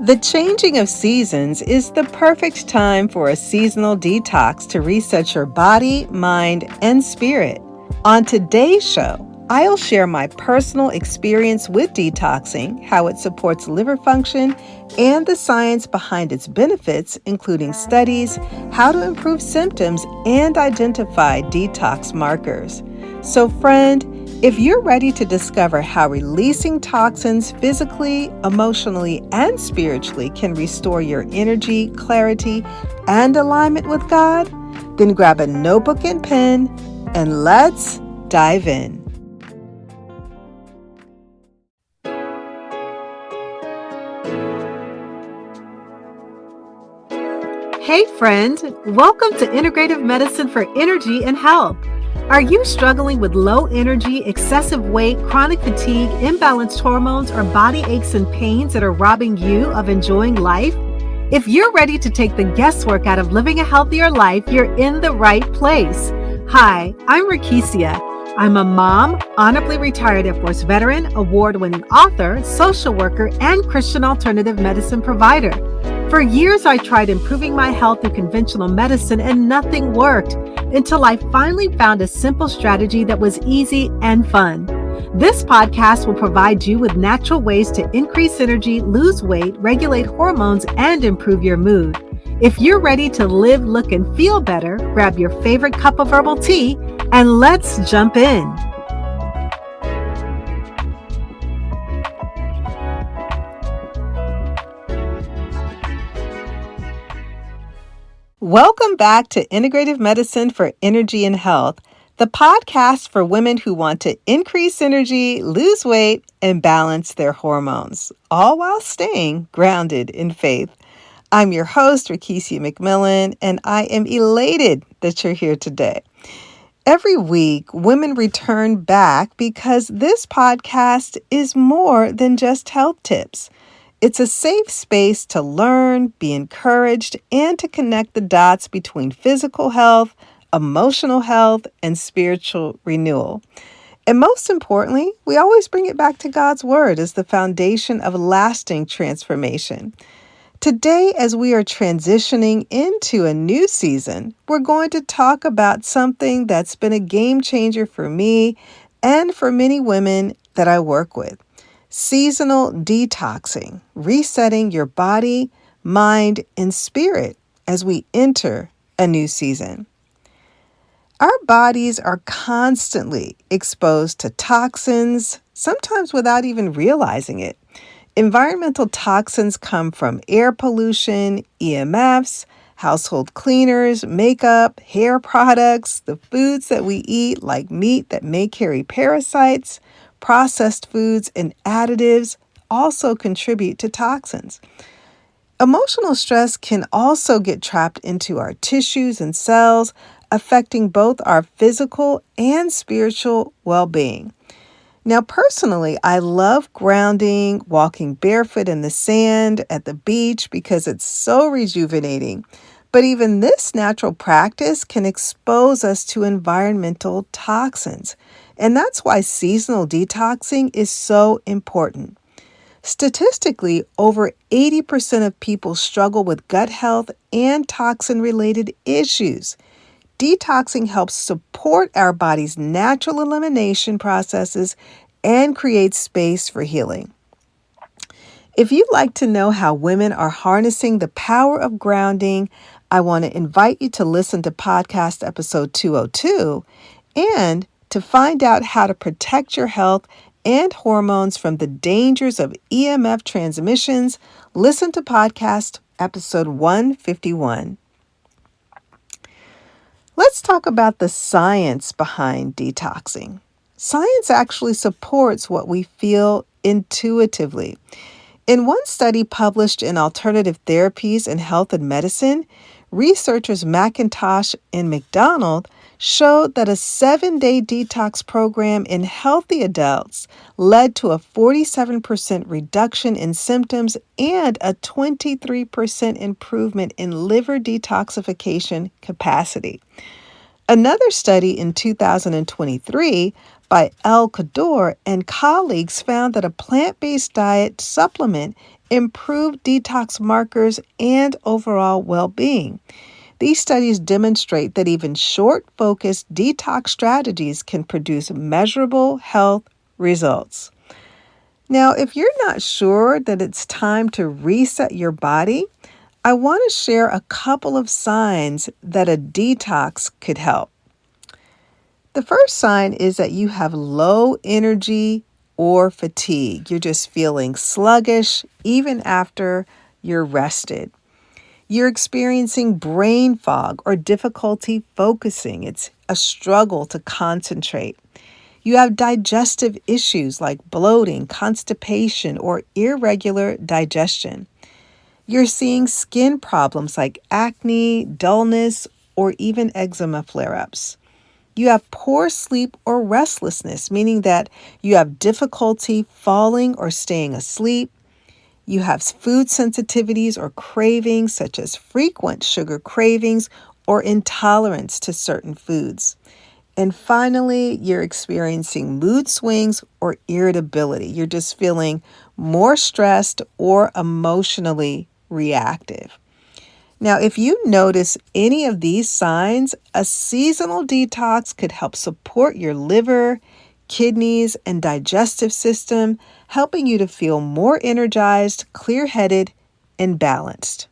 The changing of seasons is the perfect time for a seasonal detox to reset your body, mind, and spirit. On today's show, I'll share my personal experience with detoxing, how it supports liver function, and the science behind its benefits, including studies, how to improve symptoms, and identify detox markers. So, friend, if you're ready to discover how releasing toxins physically, emotionally, and spiritually can restore your energy, clarity, and alignment with God, then grab a notebook and pen and let's dive in. Hey friend, welcome to Integrative Medicine for Energy and Health. Are you struggling with low energy, excessive weight, chronic fatigue, imbalanced hormones, or body aches and pains that are robbing you of enjoying life? If you're ready to take the guesswork out of living a healthier life, you're in the right place. Hi, I'm Rekishia. I'm a mom, honorably retired Air Force veteran, award-winning author, social worker, and Christian alternative medicine provider. For years, I tried improving my health through conventional medicine and nothing worked until I finally found a simple strategy that was easy and fun. This podcast will provide you with natural ways to increase energy, lose weight, regulate hormones, and improve your mood. If you're ready to live, look, and feel better, grab your favorite cup of herbal tea and let's jump in. Welcome back to Integrative Medicine for Energy and Health, the podcast for women who want to increase energy, lose weight, and balance their hormones, all while staying grounded in faith. I'm your host, Rekishia McMillan, and I am elated that you're here today. Every week, women return back because this podcast is more than just health tips. It's a safe space to learn, be encouraged, and to connect the dots between physical health, emotional health, and spiritual renewal. And most importantly, we always bring it back to God's Word as the foundation of lasting transformation. Today, as we are transitioning into a new season, we're going to talk about something that's been a game changer for me and for many women that I work with. Seasonal detoxing, resetting your body, mind, and spirit as we enter a new season. Our bodies are constantly exposed to toxins, sometimes without even realizing it. Environmental toxins come from air pollution, EMFs, household cleaners, makeup, hair products, the foods that we eat like meat that may carry parasites. Processed foods and additives also contribute to toxins. Emotional stress can also get trapped into our tissues and cells, affecting both our physical and spiritual well-being. Now, personally, I love grounding, walking barefoot in the sand at the beach because it's so rejuvenating. But even this natural practice can expose us to environmental toxins. And that's why seasonal detoxing is so important. Statistically, over 80% of people struggle with gut health and toxin-related issues. Detoxing helps support our body's natural elimination processes and creates space for healing. If you'd like to know how women are harnessing the power of grounding, I want to invite you to listen to podcast episode 202 and to find out how to protect your health and hormones from the dangers of EMF transmissions. Listen to podcast episode 151. Let's talk about the science behind detoxing. Science actually supports what we feel intuitively. In one study published in Alternative Therapies in Health and Medicine, Researchers McIntosh and McDonald showed that a 7-day detox program in healthy adults led to a 47% reduction in symptoms and a 23% improvement in liver detoxification capacity. Another study in 2023 by El Kador and colleagues found that a plant-based diet supplement improved detox markers and overall well-being. These studies demonstrate that even short-focused detox strategies can produce measurable health results. Now, if you're not sure that it's time to reset your body, I want to share a couple of signs that a detox could help. The first sign is that you have low energy or fatigue. You're just feeling sluggish even after you're rested. You're experiencing brain fog or difficulty focusing. It's a struggle to concentrate. You have digestive issues like bloating, constipation, or irregular digestion. You're seeing skin problems like acne, dullness, or even eczema flare-ups. You have poor sleep or restlessness, meaning that you have difficulty falling or staying asleep. You have food sensitivities or cravings, such as frequent sugar cravings or intolerance to certain foods. And finally, you're experiencing mood swings or irritability. You're just feeling more stressed or emotionally reactive. Now, if you notice any of these signs, a seasonal detox could help support your liver, kidneys, and digestive system, helping you to feel more energized, clear-headed, and balanced.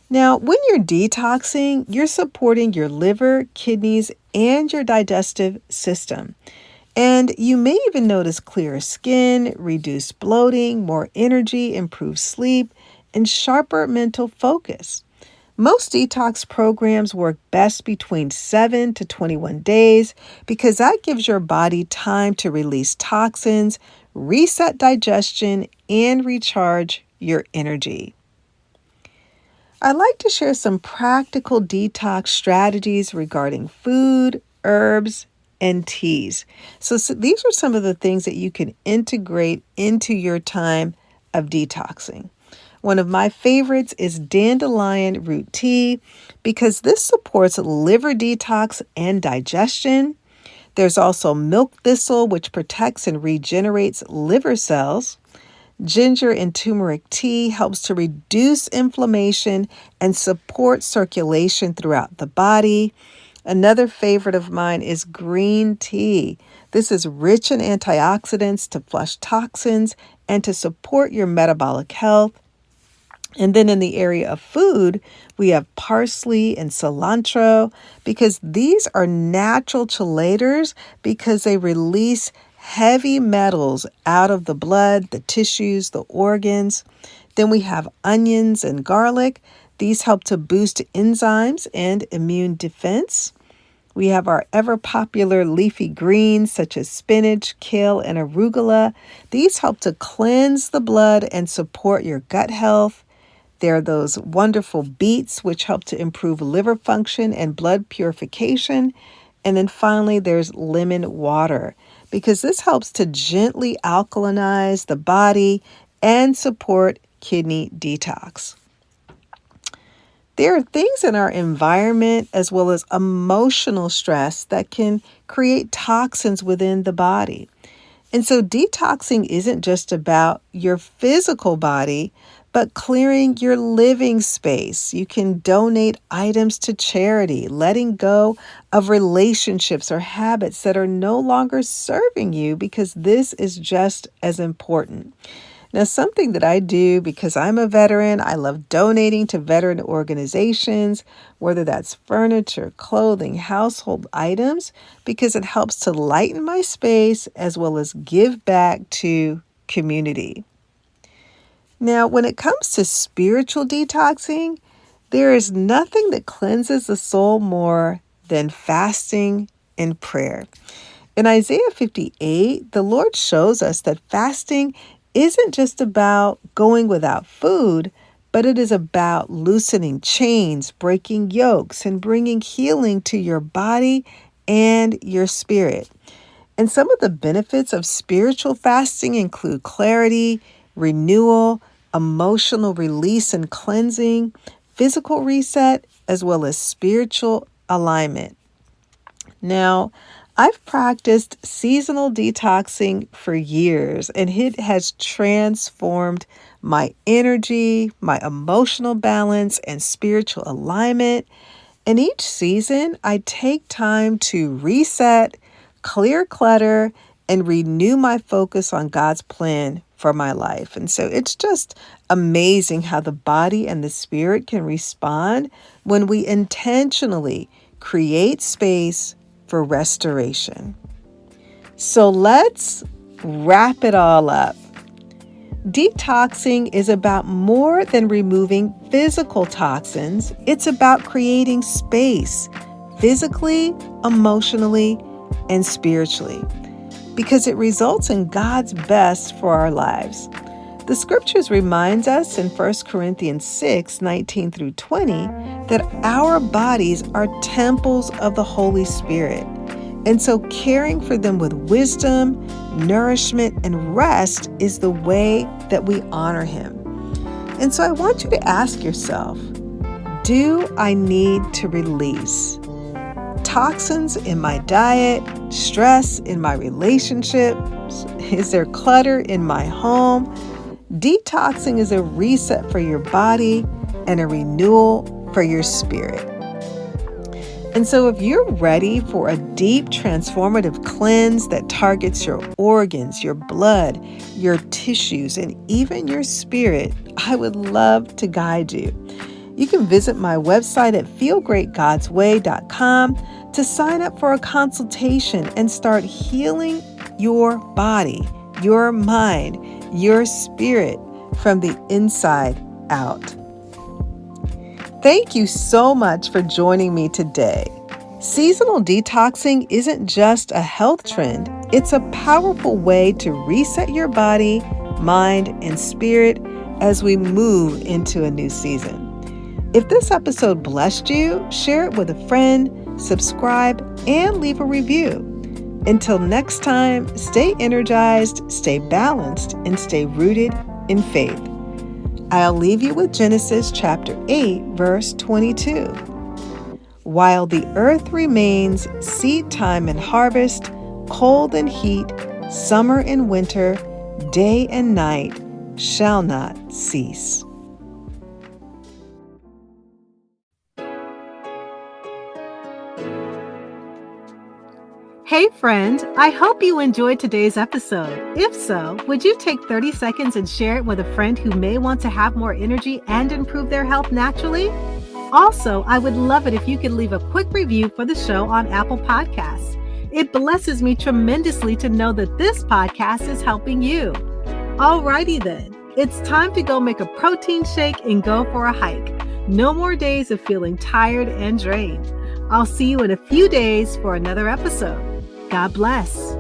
Now, when you're detoxing, you're supporting your liver, kidneys, and your digestive system. And you may even notice clearer skin, reduced bloating, more energy, improved sleep, and sharper mental focus. Most detox programs work best between 7 to 21 days because that gives your body time to release toxins, reset digestion, and recharge your energy. I'd like to share some practical detox strategies regarding food, herbs, and teas. So these are some of the things that you can integrate into your time of detoxing. One of my favorites is dandelion root tea because this supports liver detox and digestion. There's also milk thistle, which protects and regenerates liver cells. Ginger and turmeric tea helps to reduce inflammation and support circulation throughout the body. Another favorite of mine is green tea. This is rich in antioxidants to flush toxins and to support your metabolic health. And then in the area of food, we have parsley and cilantro because these are natural chelators because they release heavy metals out of the blood, the tissues, the organs. Then we have onions and garlic. These help to boost enzymes and immune defense. We have our ever-popular leafy greens such as spinach, kale, and arugula. These help to cleanse the blood and support your gut health. There are those wonderful beets, which help to improve liver function and blood purification. And then finally, there's lemon water, because this helps to gently alkalinize the body and support kidney detox. There are things in our environment as well as emotional stress that can create toxins within the body. And so detoxing isn't just about your physical body, but clearing your living space. You can donate items to charity, letting go of relationships or habits that are no longer serving you, because this is just as important. Now, something that I do because I'm a veteran, I love donating to veteran organizations, whether that's furniture, clothing, household items, because it helps to lighten my space as well as give back to community. Now, when it comes to spiritual detoxing, there is nothing that cleanses the soul more than fasting and prayer. In Isaiah 58, the Lord shows us that fasting isn't just about going without food, but it is about loosening chains, breaking yokes, and bringing healing to your body and your spirit. And some of the benefits of spiritual fasting include clarity, renewal, emotional release and cleansing, physical reset, as well as spiritual alignment. Now, I've practiced seasonal detoxing for years, and it has transformed my energy, my emotional balance, and spiritual alignment. And each season, I take time to reset, clear clutter, and renew my focus on God's plan for my life. And so it's just amazing how the body and the spirit can respond when we intentionally create space for restoration. So let's wrap it all up. Detoxing is about more than removing physical toxins. It's about creating space physically, emotionally, and spiritually, because it results in God's best for our lives. The scriptures reminds us in 1 Corinthians 6:19 through 20, that our bodies are temples of the Holy Spirit. And so caring for them with wisdom, nourishment, and rest is the way that we honor Him. And so I want you to ask yourself, do I need to release toxins in my diet, stress in my relationships? Is there clutter in my home? Detoxing is a reset for your body and a renewal for your spirit. And so if you're ready for a deep transformative cleanse that targets your organs, your blood, your tissues, and even your spirit, I would love to guide you. You can visit my website at feelgreatgodsway.com to sign up for a consultation and start healing your body, your mind, your spirit from the inside out. Thank you so much for joining me today. Seasonal detoxing isn't just a health trend, it's a powerful way to reset your body, mind, and spirit as we move into a new season. If this episode blessed you, share it with a friend, subscribe, and leave a review. Until next time, stay energized, stay balanced, and stay rooted in faith. I'll leave you with Genesis chapter 8, verse 22. While the earth remains, seed time and harvest, cold and heat, summer and winter, day and night shall not cease. Hey friend, I hope you enjoyed today's episode. If so, would you take 30 seconds and share it with a friend who may want to have more energy and improve their health naturally? Also, I would love it if you could leave a quick review for the show on Apple Podcasts. It blesses me tremendously to know that this podcast is helping you. Alrighty then, it's time to go make a protein shake and go for a hike. No more days of feeling tired and drained. I'll see you in a few days for another episode. God bless.